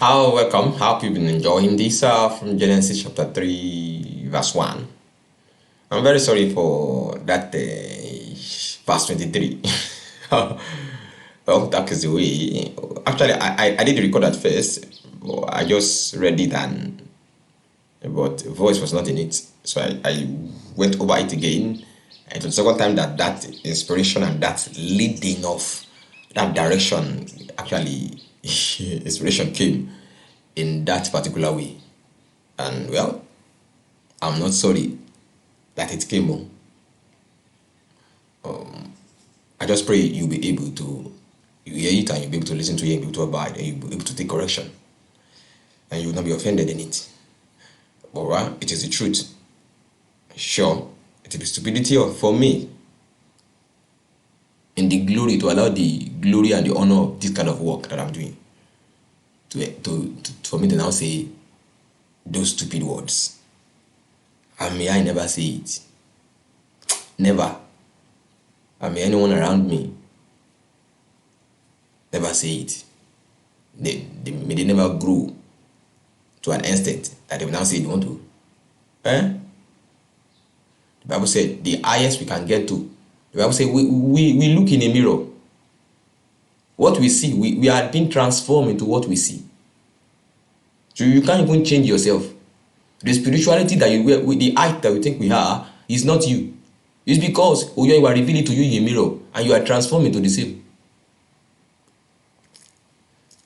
Hello, welcome. Hope you've been enjoying this from Genesis chapter 3, verse 1. I'm very sorry for that verse 23. Well, that is the way. Actually, I did record at first. I just read it, but voice was not in it. So I went over it again. And the second time that inspiration and that leading of that direction, actually, inspiration came in that particular way. And well, I'm not sorry that it came on. I just pray you'll be able to hear it and you'll be able to listen to it and be able to abide and you'll be able to take correction. And you will not be offended in it. But right, it is the truth. Sure, it is stupidity for me in the glory to allow the glory and the honor of this kind of work that I'm doing for me to now say those stupid words. And may I never say it. Never. And may anyone around me never say it. May they never grow to an extent that they will now say they want to. The Bible said the highest we can get to. The Bible said we look in a mirror. What we see, we are being transformed into what we see. So you can't even change yourself. The spirituality that you wear, with the height that we think we are, is not you. It's because you are revealing to you in a mirror and you are transformed into the same.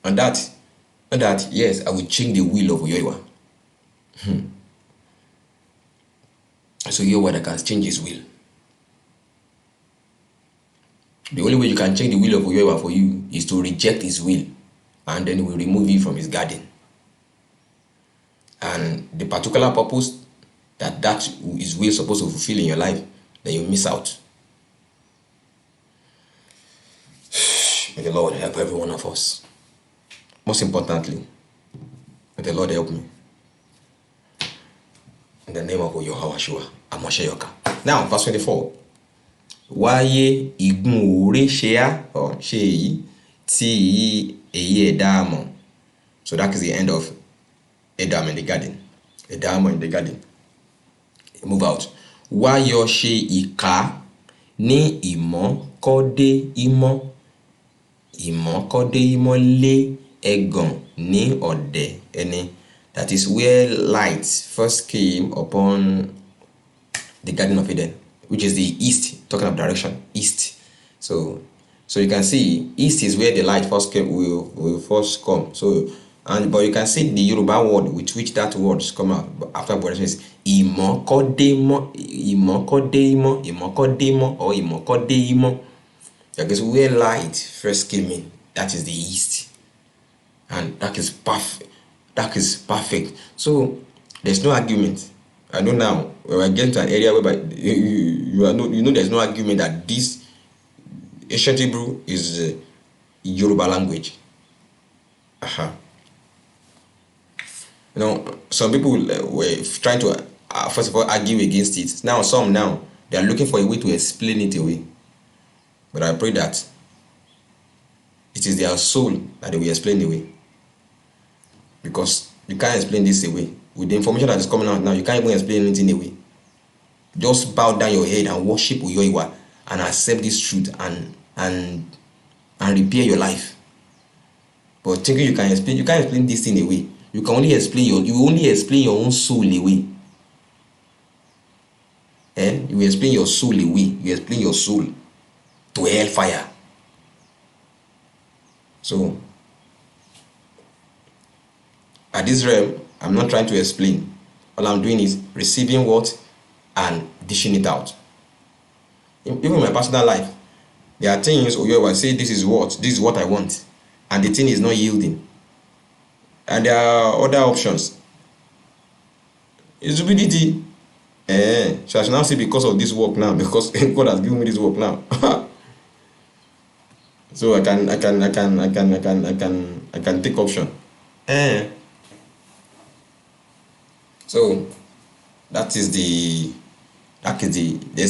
And that, yes, I will change the will of Oyoiwa. So Oyoiwa that can change his will. The only way you can change the will of Oyoiwa for you is to reject his will, and then he will remove you from his garden. And the particular purpose that his will is supposed to fulfill in your life, then you miss out. May the Lord help every one of us. Most importantly, may the Lord help me. In the name of Oyohawashua, Amosheyoka. Now, verse 24. Wáyé igun ore shea or shei ti eye edamo. So that is the end of Adam in the garden. Adam in the garden. Move out. Wáyọ̀ ṣe ìkà ní ìmọ́kọ́dé ìmọ́ lé ẹ̀gàn ní ọ̀dẹ̀ ẹni. That is where light first came upon the Garden of Eden, which is the east, talking of direction, east. So you can see east is where the light first came, will first come. But you can see the Yoruba word with which that word come out after direction is ìmọ́kọ́démọ́ or ìmọ́kọ́démọ́. That is where light first came in. That is the east, and that is perfect. That is perfect. So there's no argument. I know now when I get to an area where you know there's no argument that this ancient Hebrew is Yoruba language. Some people were trying to first of all argue against it. Now they are looking for a way to explain it away. But I pray that it is their soul that they will explain away, because you can't explain this away. With the information that is coming out now, you can't even explain anything away. Just bow down your head and worship Oyoiwa and accept this truth and repair your life. But thinking you can't explain this thing away. You can only explain your own soul away. You will explain your soul away. You explain your soul to hellfire. So at this realm, I'm not trying to explain. All I'm doing is receiving what and dishing it out. Even in my personal life, there are things Oyoiwa say this is what I want, and the thing is not yielding. And there are other options. It's stupidity. So I should now say because of this work now, because God has given me this work now. So I can take option. So there's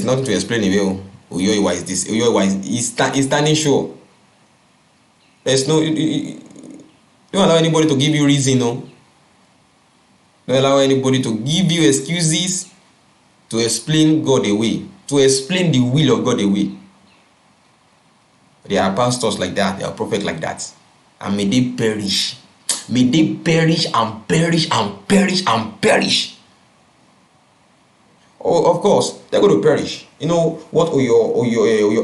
nothing to explain away. Oyoiwa is this. Oyoiwa is standing sure. There's no Don't allow anybody to give you reason, no. Don't allow anybody to give you excuses to explain God away, to explain the will of God away. There are pastors like that, there are prophets like that. And may they perish. May they perish and perish and perish and perish. Oh, of course, they're going to perish. You know what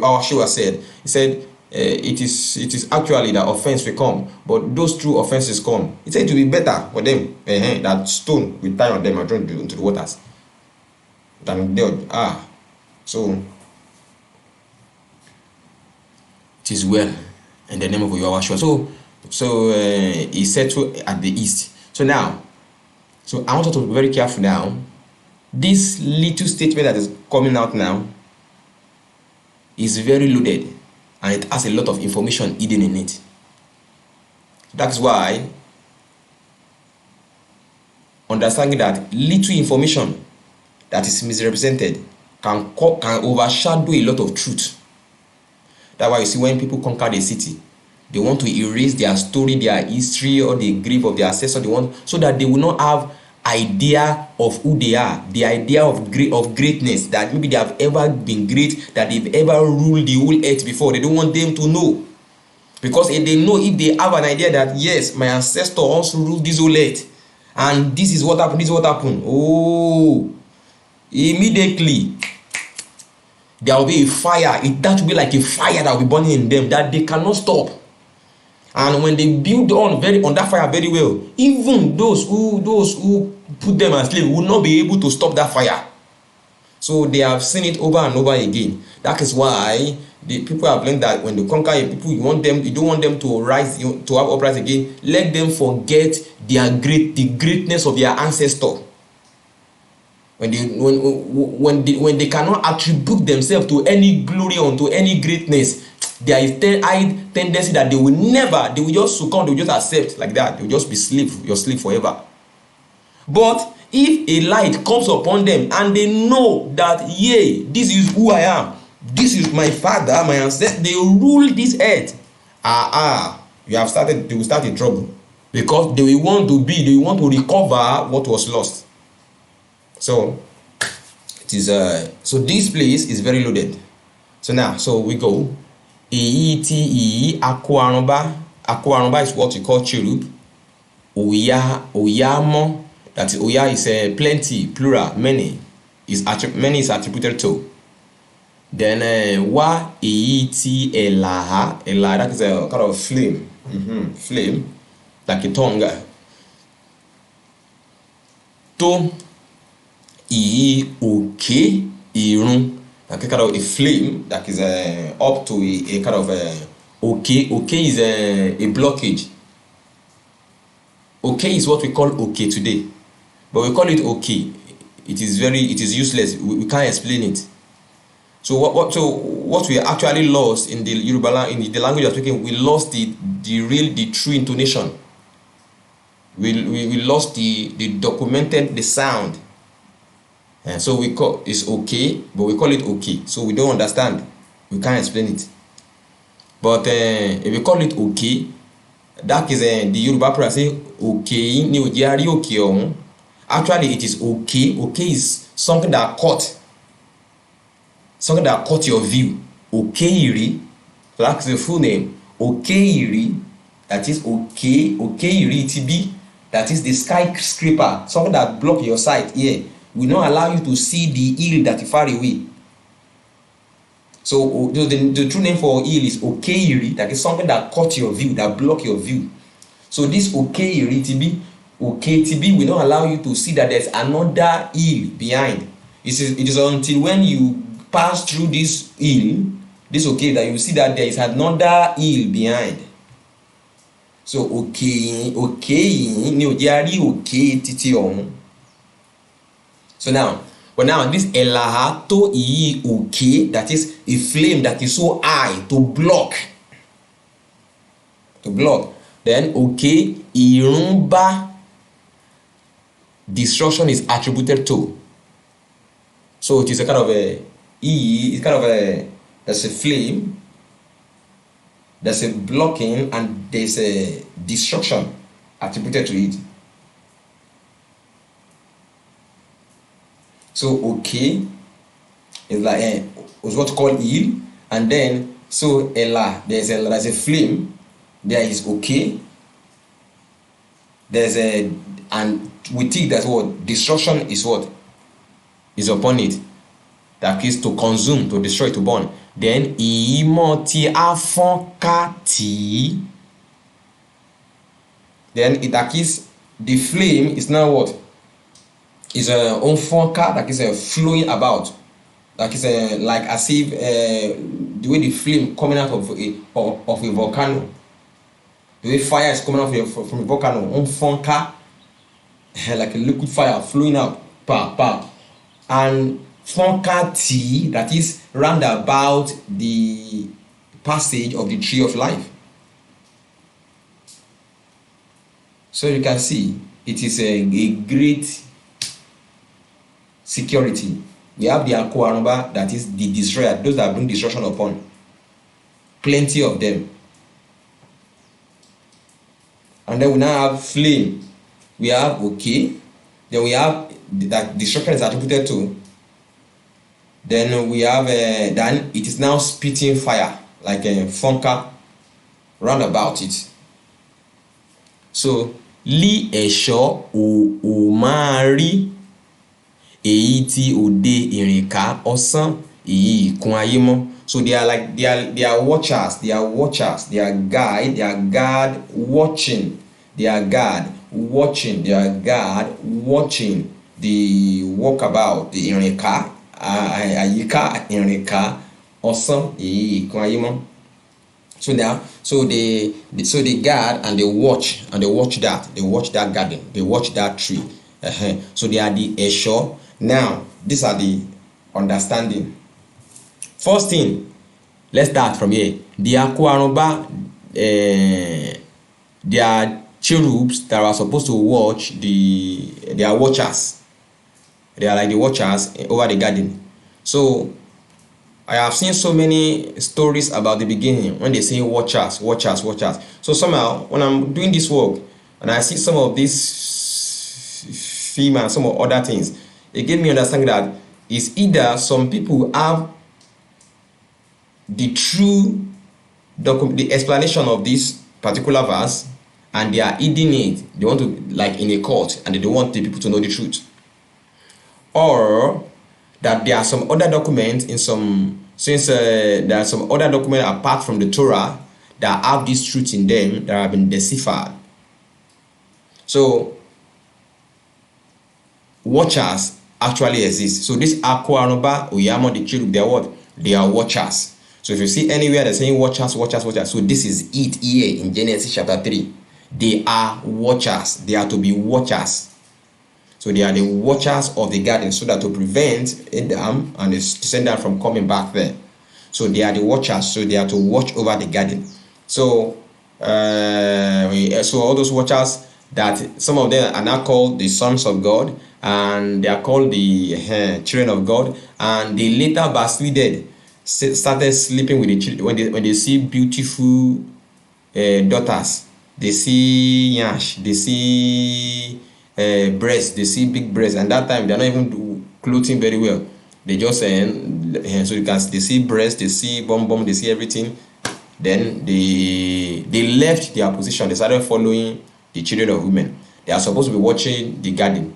our Shua said? He said, it is actually that offense will come, but those true offenses come. He said it will be better for them that stone will tie on them and thrown into the waters than they so it is well in the name of Yahweh. So he settled at the east. So now, so I want you to be very careful now. This little statement that is coming out now is very loaded, and it has a lot of information hidden in it. That's why understanding that little information that is misrepresented can overshadow a lot of truth. That's why you see when people conquer the city, they want to erase their story, their history, or the grief of their ancestors. They want so that they will not have idea of who they are, the idea of greatness, that maybe they have ever been great, that they've ever ruled the whole earth before. They don't want them to know, because if they know, if they have an idea that yes, my ancestor also ruled this whole earth, and this is what happened, oh, immediately there will be a fire. That will be like a fire that will be burning in them that they cannot stop. And when they build on that fire very well, even those who put them as slaves will not be able to stop that fire. So they have seen it over and over again. That is why the people have learned that when they conquer people, you don't want them to rise, to have uprise again. Let them forget the greatness of their ancestor. When they cannot attribute themselves to any glory or to any greatness, there is high tendency that they will just succumb, they will just accept like that. They will just be your slave forever. But if a light comes upon them and they know that, yea, this is who I am, this is my father, my ancestor, they rule this earth, they will start in trouble, because they will want to recover what was lost. So it is so this place is very loaded. So now, so we go. Akwaroba is what we call cherub. Oyamo, that is Oya is plenty, plural, many is attributed to. Then wa elaha, that is a kind of flame, flame, like a tongue. To irun, like a kind of a flame that is up to a kind of is a blockage. Is what we call today, but we call it it is useless. We can't explain it. So what we actually lost in the Yoruba, in the language of speaking, we lost the true intonation. We lost the documented, the sound. And so we call it's but we call it so we don't understand, we can't explain it. But if we call it that is the Yoruba prayer say ni ojari ohun. Actually it is is something that caught your view. Okeiri, that's the full name. Okeiri, that is Okeiri TB, that is the skyscraper, something that block your sight here, will not allow you to see the hill that is far away. So the true name for hill is Okeiri, that is something that caught your view, that block your view. So this Okeiri TB will not allow you to see that there's another hill behind. It is until when you pass through this hill, that you see that there is another hill behind. So ni ojari titi on. So now, this elaha to that is a flame that is so high to block. Then irumba, destruction is attributed to. So it is a kind of there's a flame, there's a blocking, and there's a destruction. attributed to it. So okay is like was what called il, and then so ela, there's a flame, there is okay, there's a, and we think that what destruction is what is upon it, that is to consume, to destroy, to burn. Then imoti afonkati, then it that is the flame is now what is a onfonka, that is a flowing about, that is a like as if the way the flame coming out of a volcano, the way fire is coming out from a volcano, onfonka, like a liquid fire flowing out, and fonka tea, that is round about the passage of the tree of life. So you can see it is a great security. We have the Aquarumba, that is the destroyer, those that bring destruction upon. Plenty of them. And then we now have flame. We have okay. Then we have that destruction is attributed to. Then we have then it is now spitting fire, like a funka round about it. So li esho o mari èyí tí òde ìrìnká ọ̀sán èyí ìkún ayé mọ́. So they are like they are watchers, they are guide, they are guard watching, they are guard watching, they are guard watching the walkabout, the ìrìnká àyíká ìrìnká ọ̀sán èyí ìkún ayé mọ́. So they guard and they watch that garden, they watch that tree. So they are the Esho. Now, these are the understanding. First thing, let's start from here. The Aquarumba, they are cherubs that are supposed to watch they are watchers. They are like the watchers over the garden. So I have seen so many stories about the beginning when they say watchers. So somehow when I'm doing this work and I see some of these female and some of other things, it gave me understanding that it's either some people have the true the explanation of this particular verse and they are hiding it. They want to, like in a cult, and they don't want the people to know the truth. Or that there are some other documents there are some other documents apart from the Torah that have this truth in them that have been deciphered. So watchers actually exist. So this Aquarumba, Uyama, the cherub, they are what? They are watchers. So if you see anywhere they're saying watchers, so this is it here in Genesis chapter 3. They are watchers. They are to be watchers. So they are the watchers of the garden, so that to prevent Adam and his descendant from coming back there. So they are the watchers, so they are to watch over the garden. So so all those watchers, that some of them are now called the sons of God, and they are called the children of God, and they later backslided, started sleeping with the children when they see beautiful daughters. They see yash, they see breasts, they see big breasts, and that time they're not even clothing very well. They just so you can they see breasts, they see bum, they see everything. Then they left their position. They started following the children of women. They are supposed to be watching the garden,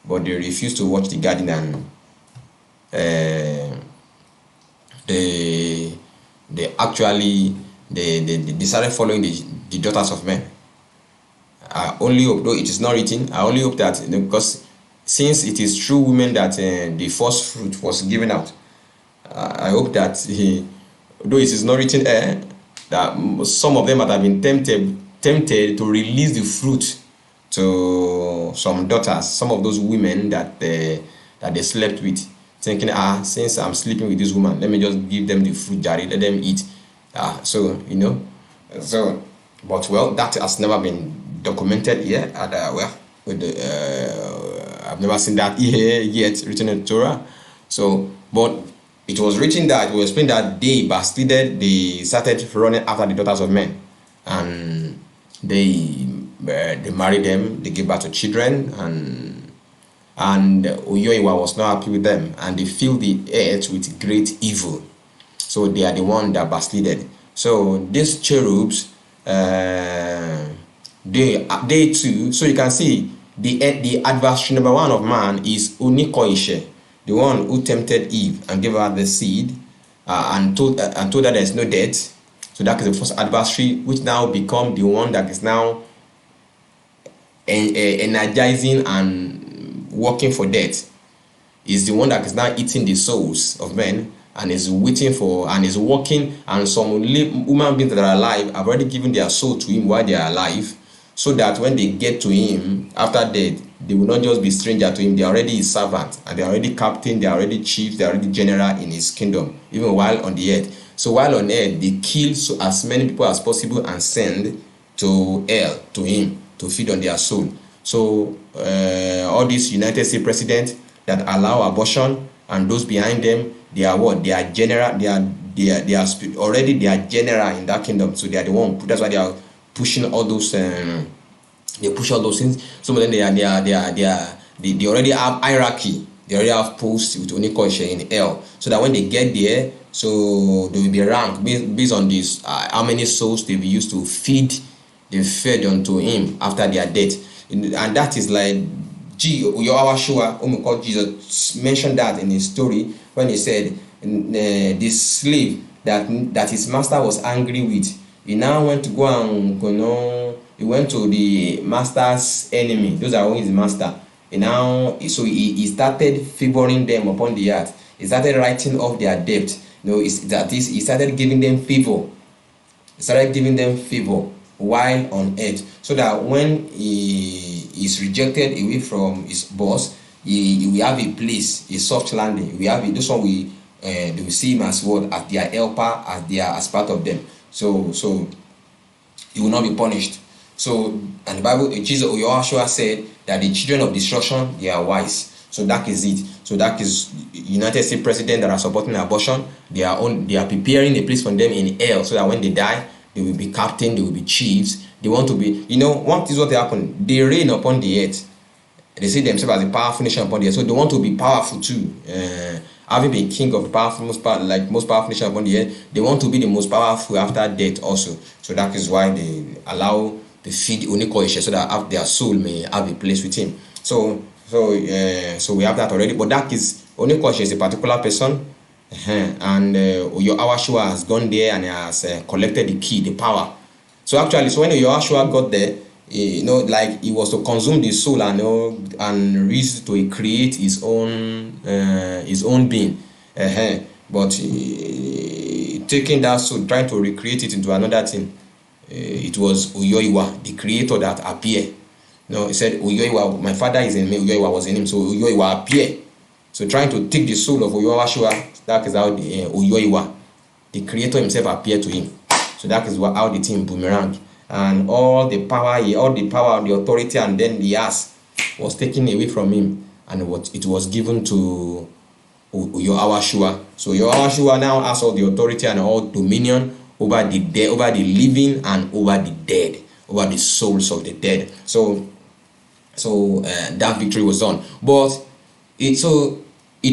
but they refuse to watch the garden, and they started following the daughters of men. I only hope, though it is not written, I only hope that, because since it is through women that the first fruit was given out, I hope that though it is not written that some of them might have been tempted to release the fruit to some daughters, some of those women that they slept with, thinking, since I'm sleeping with this woman, let me just give them the fruit, let them eat. So but that has never been documented here. I've never seen that here yet written in Torah. So, but it was written that, it was explained that they backslided, they started running after the daughters of men, and they they marry them, they give birth to children, and Oyoiwa was not happy with them, and they filled the earth with great evil. So they are the one that backslided. So these cherubs, they too. So you can see the adversary number one of man is Onikoishe, the one who tempted Eve and gave her the seed, and told her there is no death. So that is the first adversary, which now become the one that is now energizing and working for death. Is the one that is now eating the souls of men and is waiting for and is working, and some human beings that are alive have already given their soul to him while they are alive, so that when they get to him after death, they will not just be stranger to him. They are already his servant, and they are already captain, they are already chief, they are already general in his kingdom, even while on the earth. So while on earth, they kill as many people as possible and send to hell to him to feed on their soul. So all these United States presidents that allow abortion and those behind them, they are what? They are general. They are already they are general in that kingdom. So they are the one. That's why they are pushing all those. They push all those things. Some of them they already have hierarchy. They already have posts with Onikoishe in hell. So that when they get there, so they will be ranked based on this how many souls they've used to feed. They fed unto him after their death, and that is like Yahweh, Jesus mentioned that in his story when he said this slave that his master was angry with, he now went to go and he went to the master's enemy. Those are only his master. He started favoring them upon the earth. He started writing off their debt. He started giving them favor. He started giving them favor while on earth, so that when he is rejected away from his boss, he will have a place, a soft landing. We have this one. They will see him as what, as their helper, as part of them. So he will not be punished. So, and the Bible, Jesus or Yahshua said that the children of destruction, they are wise. So that is it. So that is United States president that are supporting abortion. They are preparing a place for them in hell, so that when they die, they will be captain, they will be chiefs. They want to be, what is what happened? They reign upon the earth. They see themselves as a powerful nation upon the earth. So they want to be powerful too. Having been king of the most powerful nation upon the earth, they want to be the most powerful after death also. So that is why they allow the feed Onikoishe, so that their soul may have a place with him. So we have that already. But that is, Onikoishe is a particular person. And Yahshua has gone there and has collected the key, the power. So actually, when Yahshua got there, like he was to consume the soul and reach to create his own being. But taking that soul, trying to recreate it into another thing, it was Oyoiwa, the creator, that appeared. He said, Oyoiwa, my father is in me, Oyoiwa was in him, so Oyoiwa appeared. So trying to take the soul of Yahshua, that is how the Oyoiwa, the creator himself, appeared to him. So that is how the thing boomerang, and all the power, the authority, and then the ass was taken away from him, and it was given to Yahshua. So Yahshua now has all the authority and all dominion over the dead, over the living, and over the dead, over the souls of the dead. So that victory was done. But it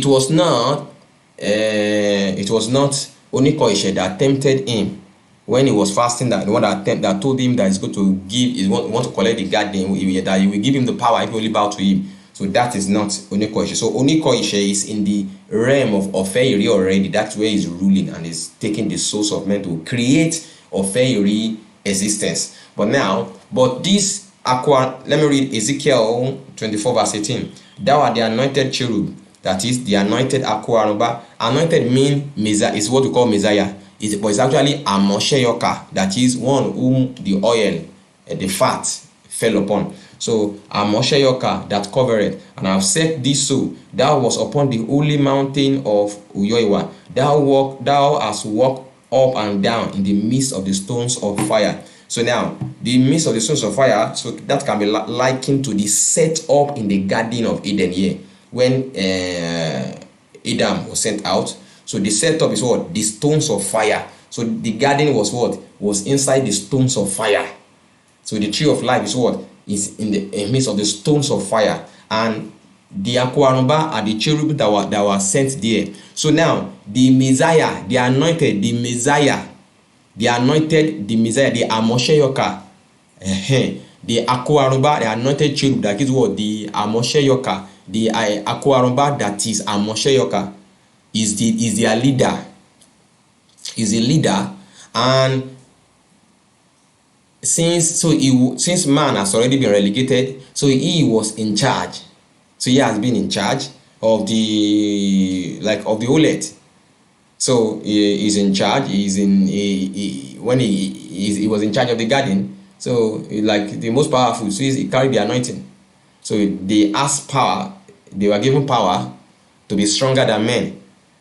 was not Onikoishe that tempted him when he was fasting, that the one that told him that he's going to give, he want to collect the garden, that he will give him the power if he only bow to him. So that is not Onikoishe. So Onikoishe is in the realm of Ofeiri already. That's where he's ruling and is taking the souls of men to create Ofeiri existence. But this let me read Ezekiel 24 verse 18. Thou art the anointed cherub, that is the anointed Aqua. Anointed is what we call Messiah. But it's actually Amosheyoka, that is one whom the oil, the fat fell upon. So Amosheyoka that covered, and I have set thee so. Thou was upon the holy mountain of Uyoiwa. Thou hast walked up and down in the midst of the stones of fire. So now, the midst of the stones of fire, so that can be likened to the set up in the Garden of Eden here, when Adam was sent out. So the setup is what? The stones of fire. So the garden was what? Was inside the stones of fire. So the tree of life is what? Is in the midst of the stones of fire. And the Aquarumba are the cherubim that were sent there. So now the Messiah, the anointed, the Messiah, the anointed, the Messiah, the Amosheyoka, the Aquarumba, the anointed cherub, that is what? The Amosheyoka, the Aquarumba that is Amosheyoka, is their leader. Is a leader. And since man has already been relegated, so he was in charge. So he has been in charge of the whole earth. So he's in charge. When he was in charge of the garden. So like the most powerful. So he carried the anointing. So they asked power. They were given power to be stronger than men,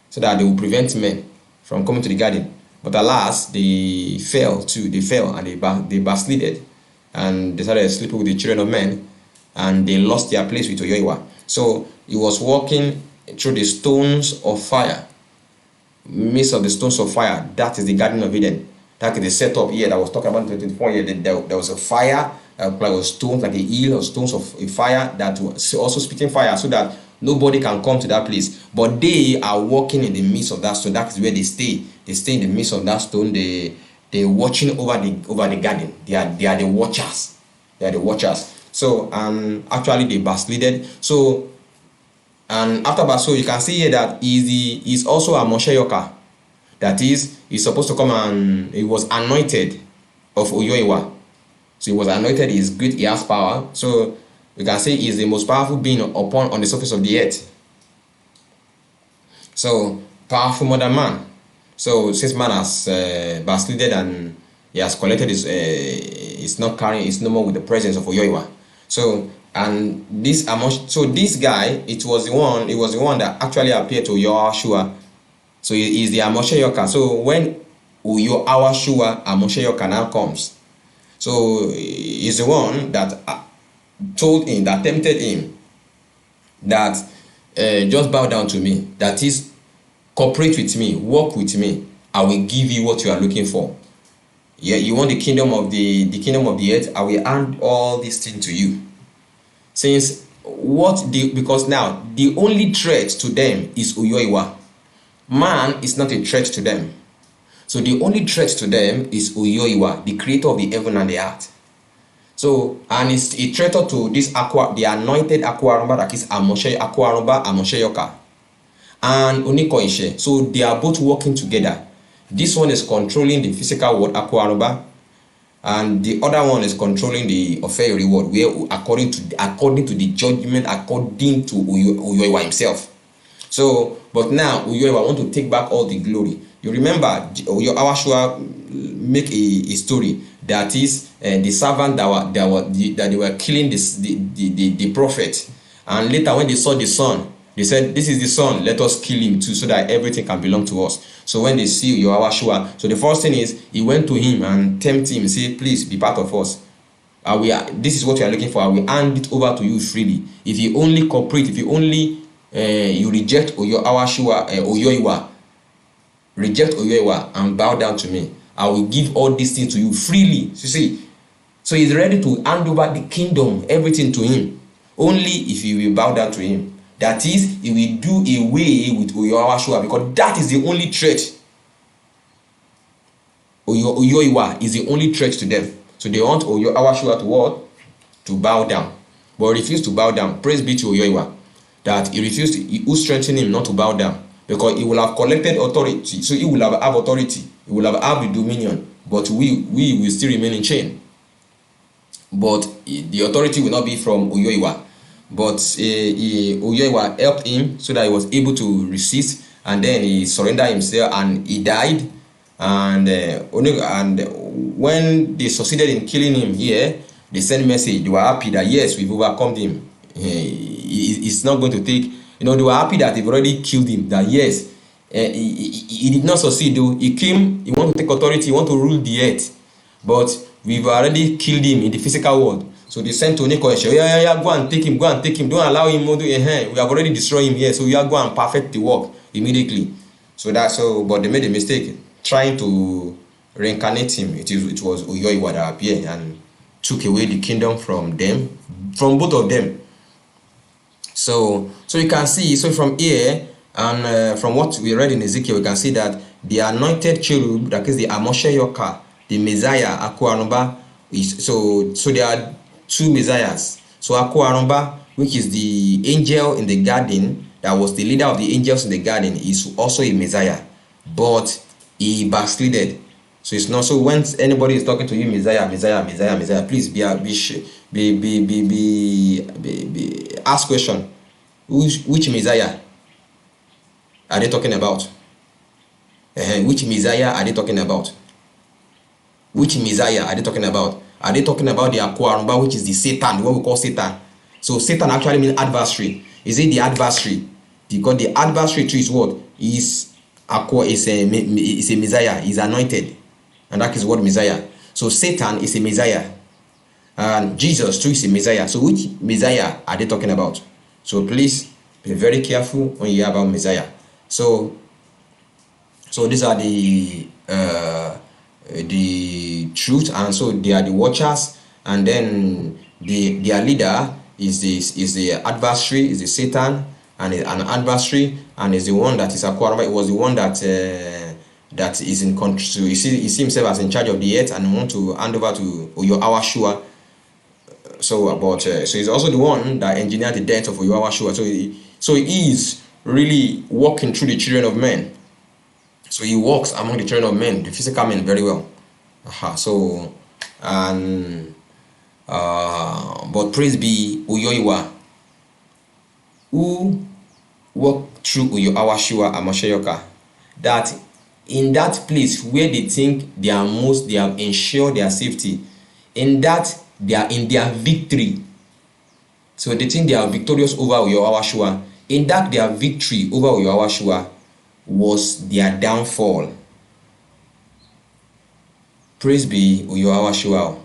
so that they will prevent men from coming to the garden. But alas, they fell too. They fell and they backslided and they started sleeping with the children of men, and they lost their place with Oyoiwa. So he was walking through the stones of fire, midst of the stones of fire. That is the Garden of Eden. That is the setup here that I was talking about in 24 years. There was a fire, like stones, like a hill of stones of a fire that was also spitting fire, so that nobody can come to that place. But they are walking in the midst of that stone. That is where they stay. They stay in the midst of that stone. They're watching over the garden. They are the watchers. They are the watchers. So actually they backslided. So and after Baso, you can see here that he's also a Mosheyoka. That is, he's supposed to come and he was anointed of Oyoiwa. So he was anointed, he's great, he has power. So we can say he's the most powerful being on the surface of the earth. So powerful more than man. So since man has backslided and he has collected it's not no more with the presence of Oyoiwa. So and this guy, it was the one that actually appeared to Yoshua. So he is the Amosheyoka. So when Yoshua Amosheyoka now comes, so he's the one that told him, that tempted him, that just bow down to me. That is, cooperate with me, work with me. I will give you what you are looking for. Yeah, you want the kingdom of the earth. I will hand all these things to you. Because now the only threat to them is Oyoiwa. Man is not a threat to them. So the only threat to them is Oyoiwa, the creator of the heaven and the earth. So, and it's a threat to this the anointed Aquarumba, that is Aquarumba Amosheyoka, and Onikoishe. So they are both working together. This one is controlling the physical world, Aquarumba, and the other one is controlling the Ofeiri world, where according to the judgment, according to Oyoiwa himself. So, but now Oyoiwa want to take back all the glory. You remember Awashua make a story that is the servant that they were killing the prophet, and later when they saw the son, they said, "This is the son. Let us kill him too, so that everything can belong to us." So when they see Awashua, so the first thing is he went to him and tempted him, say, "Please be part of us. This is what you are looking for. I will hand it over to you freely. If you only cooperate, if you only you reject Oyoiwa, reject Oyoiwa and bow down to me, I will give all these things to you freely." You see, so he's ready to hand over the kingdom, everything to him, only if you will bow down to him. That is, he will do away with Oyoiwa, because that is the only threat. Oyoiwa is the only threat to them. So they want Oyoiwa to what? To bow down. But refuse to bow down. Praise be to Oyoiwa, that he refused, who strengthened him not to bow down, because he will have collected authority. So he will have authority, he will have the dominion, but we will still remain in chain. But the authority will not be from Oyoiwa. But Oyoiwa helped him so that he was able to resist, and then he surrendered himself and he died. And when they succeeded in killing him here, they sent message. They were happy that yes, we've overcome him. It's not going to take, they were happy that they've already killed him, that yes, he did not succeed though. He came, he want to take authority, he want to rule the earth, but we've already killed him in the physical world. So they sent to Nikoeshe, go and take him, don't allow him, we have already destroyed him here, so you are go and perfect the work immediately. But they made a mistake trying to reincarnate him. It was Oyoiwa that appeared, and took away the kingdom from them, from both of them. So you can see, so from here and from what we read in Ezekiel, we can see that the anointed cherub, that is the Amosheyoka, the Messiah, Akuanuba, is so there are two Messiahs. So Akuanuba, which is the angel in the garden, that was the leader of the angels in the garden, is also a Messiah, but he backslided. So it's not, so when anybody is talking to you, Messiah, please ask question. Which Messiah are they talking about? Which Messiah are they talking about? Which Messiah are they talking about? Are they talking about the Aquarumba, which is the Satan, what we call Satan? So Satan actually means adversary. Is it the adversary? Because the adversary too is what? Is a Messiah, is anointed. And that is what Messiah. So Satan is a Messiah. And Jesus too is a Messiah. So which Messiah are they talking about? So please be very careful when you hear about Messiah. So these are the truth, and so they are the watchers, and then their leader is the adversary, is the Satan, and an adversary, and is the one that is acquired. It was the one that that is in control. So he sees himself as in charge of the earth and want to hand over to Oyo so he's also the one that engineered the death of Oyo so he is really walking through the children of men. So he walks among the children of men, the physical men, very well. So and but praise be Oyoiwa, who walked through Oyo Amasheyoka, that in that place where they think they have ensured their safety, in that they are in their victory. So they think they are victorious over Oyo. In that their victory over Oyo was their downfall. Praise be Oyo.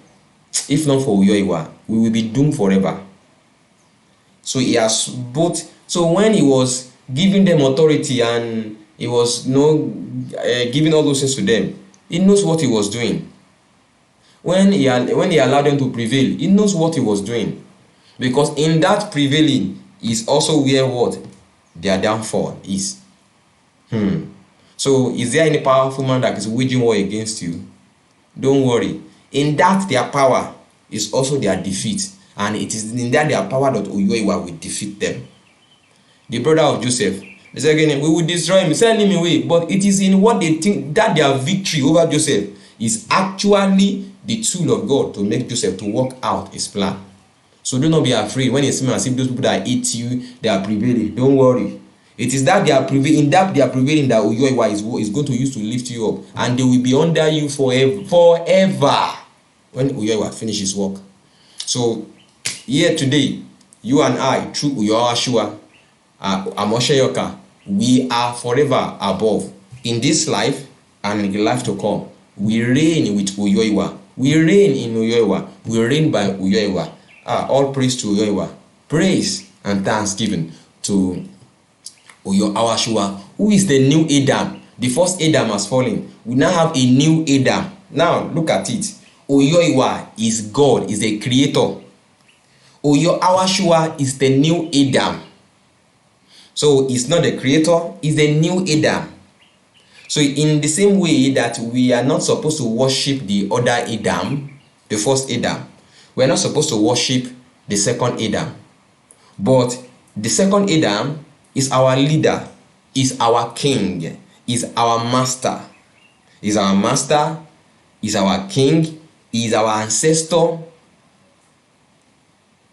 If not for Oyo, we will be doomed forever. So he has both. So when he was giving them authority and he was giving all those things to them, he knows what he was doing. When he allowed them to prevail, he knows what he was doing. Because in that prevailing is also where what? Their downfall is. So is there any powerful man that is waging war against you? Don't worry. In that their power is also their defeat. And it is in that their power that Oyoiwa will defeat them. The brother of Joseph, they said again, we will destroy him, sell him away. But it is in what they think that their victory over Joseph is actually the tool of God to make Joseph to work out his plan. So do not be afraid when you see as if those people that hate you, they are prevailing. Don't worry. It is that they are prevailing, that Oyoiwa is going to use to lift you up, and they will be under you forever when Oyoiwa finishes work. So here today, you and I, through Oyo Amosheyoka, we are forever above in this life and in the life to come. We reign with Oyoiwa. We reign in Oyoiwa. We reign by Oyoiwa. All praise to Oyoiwa. Praise and thanksgiving to Oyo, who is the new Adam. The first Adam has fallen. We now have a new Adam. Now look at it. Oyoiwa is God, is the creator. Oyo is the new Adam. So it's not the creator, it's the new Adam. So in the same way that we are not supposed to worship the other Adam, the first Adam, we are not supposed to worship the second Adam. But the second Adam is our leader, is our king, is our master. Is our master, is our king, is our ancestor.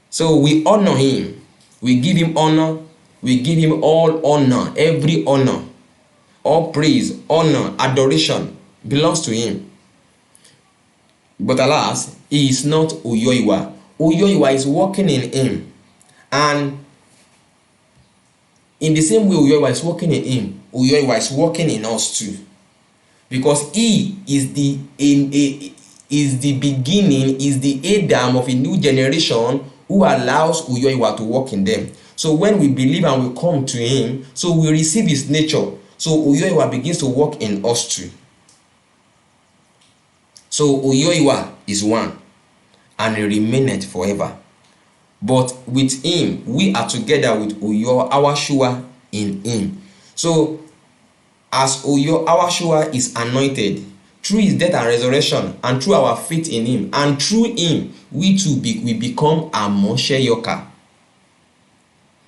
So we honor him. We give him honor. We give him all honor, every honor. All praise, honor, adoration belongs to him. But alas, he is not Oyoiwa. Oyoiwa is working in him. And in the same way Oyoiwa is working in him, Oyoiwa is working in us too. Because he is the beginning, is the Adam of a new generation who allows Oyoiwa to work in them. So when we believe and we come to him, so we receive his nature. So Oyoiwa begins to work in us too. So Oyoiwa is one. and remaineth forever. But with him we are together with Uyo Awashua in him. So as Uyo Awashua is anointed through his death and resurrection, and through our faith in him, and through him we too we become Amoshe Yoka.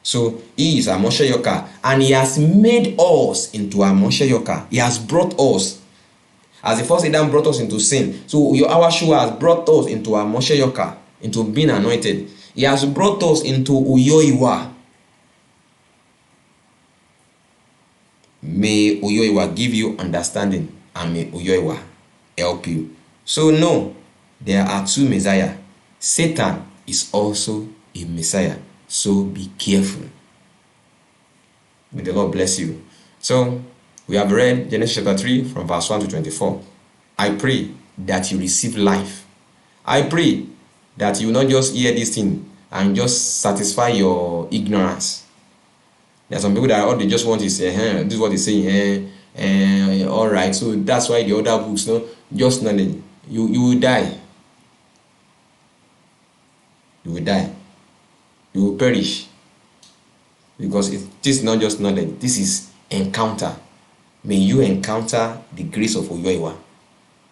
So he is Amoshe Yoka, and he has made us into Amoshe Yoka. He has brought us, as the first Adam brought us into sin, so Uyo Awashua has brought us into Amoshe Yoka, into being anointed. He has brought us into Uyoiwa. May Uyoiwa give you understanding, and may Uyoiwa help you. So no, there are two Messiah. Satan is also a Messiah. So be careful. May the Lord bless you. So we have read Genesis chapter 3 from verse 1 to 24. I pray that you receive life. I pray that you will not just hear this thing and just satisfy your ignorance. There are some people that all they just want is this is what they say, all right. So that's why the other books, no, just knowledge. You will die. You will die. You will perish. Because this is not just knowledge, this is encounter. May you encounter the grace of Uyoiwa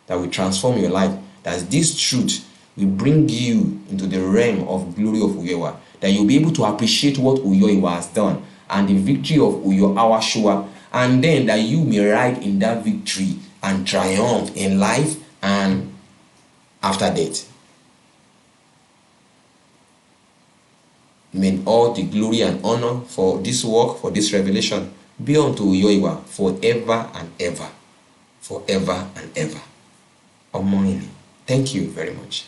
that will transform your life. That this truth will bring you into the realm of glory of Uyoiwa. That you'll be able to appreciate what Uyoiwa has done and the victory of Uyo Awashua, and then that you may ride in that victory and triumph in life and after death. May all the glory and honor for this work, for this revelation, be unto Uyoiwa forever and ever. Forever and ever. Thank you very much.